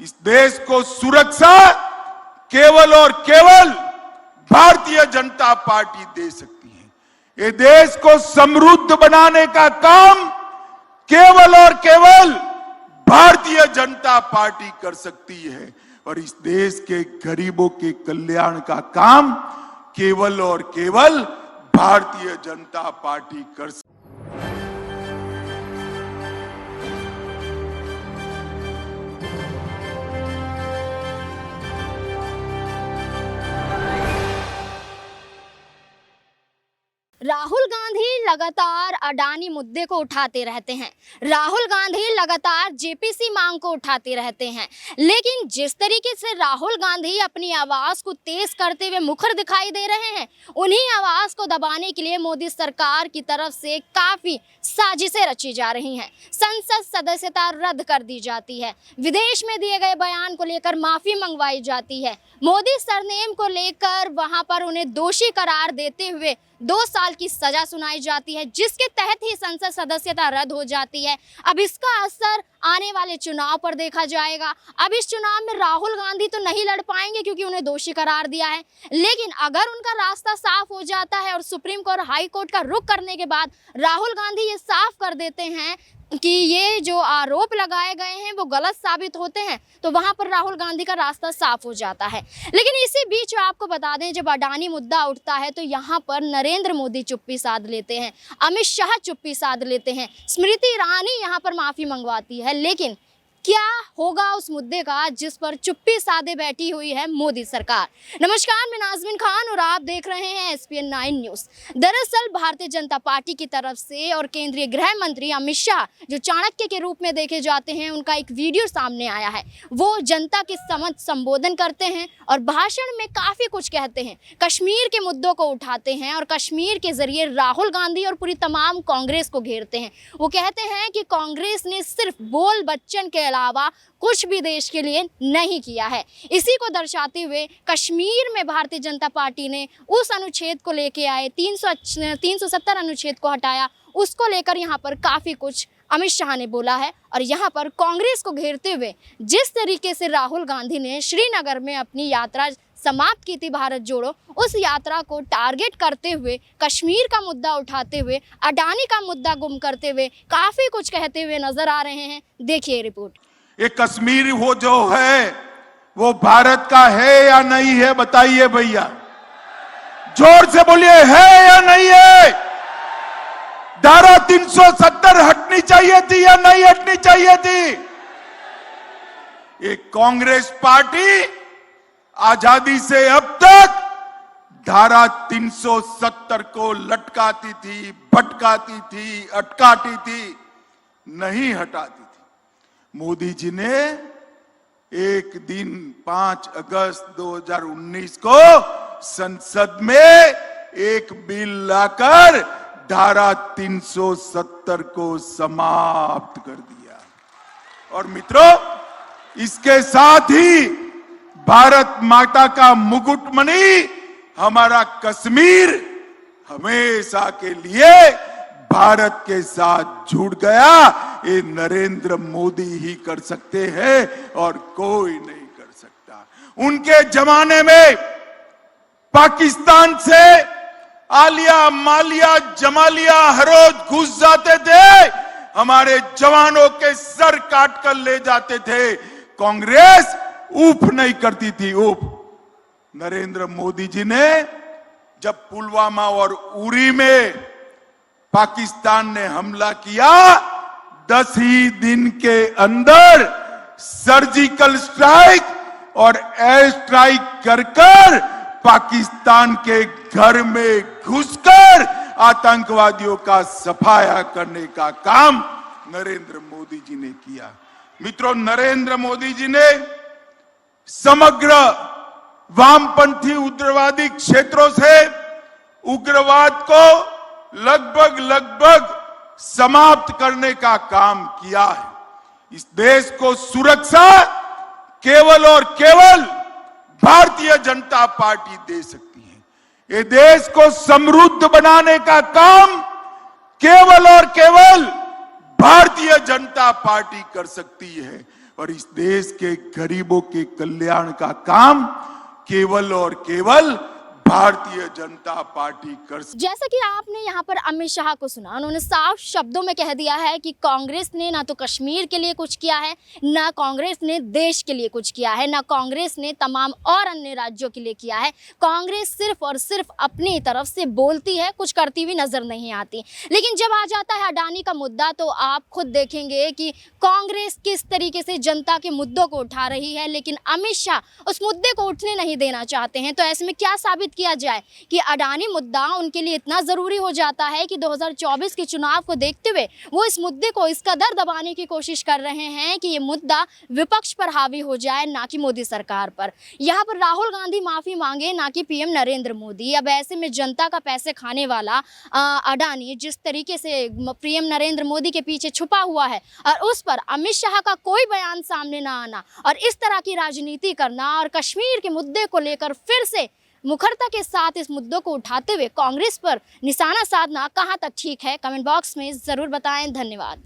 इस देश को सुरक्षा केवल और केवल भारतीय जनता पार्टी दे सकती है। ये देश को समृद्ध बनाने का काम केवल और केवल भारतीय जनता पार्टी कर सकती है और इस देश के गरीबों के कल्याण का काम केवल और केवल भारतीय जनता पार्टी कर सकती है। राहुल गांधी लगातार अडानी मुद्दे को उठाते रहते हैं। राहुल गांधी लगातार जेपीसी मांग को उठाते रहते हैं, लेकिन जिस तरीके से राहुल गांधी अपनी आवाज को तेज करते हुए मुखर दिखाई दे रहे हैं, उन्हीं आवाज को दबाने के लिए मोदी सरकार की तरफ से काफी साजिशें रची जा रही हैं। संसद सदस्यता रद्द कर दी जाती है, विदेश में दिए गए बयान को लेकर माफी मंगवाई जाती है, मोदी सरनेम को लेकर वहां पर उन्हें दोषी करार देते हुए 2 साल की सजा सुनाई जाती है, जिसके तहत ही संसद सदस्यता रद्द हो जाती है। अब इसका असर आने वाले चुनाव पर देखा जाएगा। अब इस चुनाव में राहुल गांधी तो नहीं लड़ पाएंगे क्योंकि उन्हें दोषी करार दिया है, लेकिन अगर उनका रास्ता साफ हो जाता है और सुप्रीम कोर्ट हाई कोर्ट का रुख करने के बाद राहुल गांधी ये साफ कर देते हैं कि ये जो आरोप लगाए गए हैं वो गलत साबित होते हैं, तो वहां पर राहुल गांधी का रास्ता साफ हो जाता है। लेकिन इसी बीच आपको बता दें, जब अडानी मुद्दा उठता है तो यहाँ पर नरेंद्र मोदी चुप्पी साध लेते हैं, अमित शाह चुप्पी साध लेते हैं, स्मृति ईरानी यहाँ पर माफी मंगवाती है। लेकिन क्या होगा उस मुद्दे का जिस पर चुप्पी साधे बैठी हुई है मोदी सरकार? नमस्कार, मैं नाज़मीन खान और आप देख रहे हैं SPN 9 न्यूज़। दरअसल भारतीय जनता पार्टी की तरफ से और केंद्रीय गृह मंत्री अमित शाह, जो चाणक्य के रूप में देखे जाते हैं, उनका एक वीडियो सामने आया है। वो जनता के समक्ष संबोधन करते हैं और भाषण में काफ़ी कुछ कहते हैं, कश्मीर के मुद्दों को उठाते हैं और कश्मीर के जरिए राहुल गांधी और पूरी तमाम कांग्रेस को घेरते हैं। वो कहते हैं कि कांग्रेस ने सिर्फ बोल बच्चन के अलावा कुछ भी देश के लिए नहीं किया है। इसी को दर्शाते हुए कश्मीर में भारतीय जनता पार्टी ने उस अनुच्छेद को लेके आए, 370 अनुच्छेद को हटाया, उसको लेकर यहाँ पर काफ़ी कुछ अमित शाह ने बोला है। और यहाँ पर कांग्रेस को घेरते हुए जिस तरीके से राहुल गांधी ने श्रीनगर में अपनी यात्रा समाप्त की थी, भारत जोड़ो, उस यात्रा को टारगेट करते हुए, कश्मीर का मुद्दा उठाते हुए, अडानी का मुद्दा गुम करते हुए काफ़ी कुछ कहते हुए नजर आ रहे हैं। देखिए रिपोर्ट। ये कश्मीर वो जो है वो भारत का है या नहीं है, बताइए भैया, जोर से बोलिए, है या नहीं है? धारा 370 हटनी चाहिए थी या नहीं हटनी चाहिए थी? ये कांग्रेस पार्टी आजादी से अब तक धारा 370 को लटकाती थी, भटकाती थी, अटकाती थी, नहीं हटाती थी। मोदी जी ने एक दिन 5 अगस्त 2019 को संसद में एक बिल लाकर धारा 370 को समाप्त कर दिया। और मित्रों, इसके साथ ही भारत माता का मुकुटमणि हमारा कश्मीर हमेशा के लिए भारत के साथ जुड़ गया। ये नरेंद्र मोदी ही कर सकते हैं और कोई नहीं कर सकता। उनके जमाने में पाकिस्तान से आलिया, मालिया, जमालिया हर रोज घुस जाते थे, हमारे जवानों के सर काट कर ले जाते थे। कांग्रेस ऊफ नहीं करती थी, ऊफ। नरेंद्र मोदी जी ने जब पुलवामा और उरी में पाकिस्तान ने हमला किया, 10 ही दिन के अंदर सर्जिकल स्ट्राइक और एयर स्ट्राइक कर पाकिस्तान के घर में घुसकर आतंकवादियों का सफाया करने का काम नरेंद्र मोदी जी ने किया। मित्रों, नरेंद्र मोदी जी ने समग्र वामपंथी उग्रवादी क्षेत्रों से उग्रवाद को लगभग समाप्त करने का काम किया है। इस देश को सुरक्षा केवल और केवल भारतीय जनता पार्टी दे सकती है। ये देश को समृद्ध बनाने का काम केवल और केवल भारतीय जनता पार्टी कर सकती है और इस देश के गरीबों के कल्याण का काम केवल और केवल भारतीय जनता पार्टी कर सकती। जैसा कि आपने यहाँ पर अमित शाह को सुना, उन्होंने साफ शब्दों में कह दिया है कि कांग्रेस ने ना तो कश्मीर के लिए कुछ किया है, ना कांग्रेस ने देश के लिए कुछ किया है, ना कांग्रेस ने तमाम और अन्य राज्यों के लिए किया है। कांग्रेस सिर्फ और सिर्फ अपनी तरफ से बोलती है, कुछ करती हुई नजर नहीं आती। लेकिन जब आ जाता है अडानी का मुद्दा तो आप खुद देखेंगे कि कांग्रेस किस तरीके से जनता के मुद्दों को उठा रही है, लेकिन अमित शाह उस मुद्दे को उठने नहीं देना चाहते हैं। तो ऐसे में क्या साबित किया जाए कि अडानी मुद्दा उनके लिए इतना जरूरी हो जाता है कि 2024 के चुनाव को देखते हुए वो इस मुद्दे को इस कदर दबाने की कोशिश कर रहे हैं कि ये मुद्दा विपक्ष पर हावी हो जाए, ना कि मोदी सरकार पर। यहाँ पर राहुल गांधी माफी मांगे, ना कि पीएम नरेंद्र मोदी। अब ऐसे में जनता का पैसे खाने वाला अडानी जिस तरीके से पीएम नरेंद्र मोदी के पीछे छुपा हुआ है और उस पर अमित शाह का कोई बयान सामने ना आना और इस तरह की राजनीति करना और कश्मीर के मुद्दे को लेकर फिर से मुखरता के साथ इस मुद्दों को उठाते हुए कांग्रेस पर निशाना साधना कहां तक ठीक है, कमेंट बॉक्स में जरूर बताएं। धन्यवाद।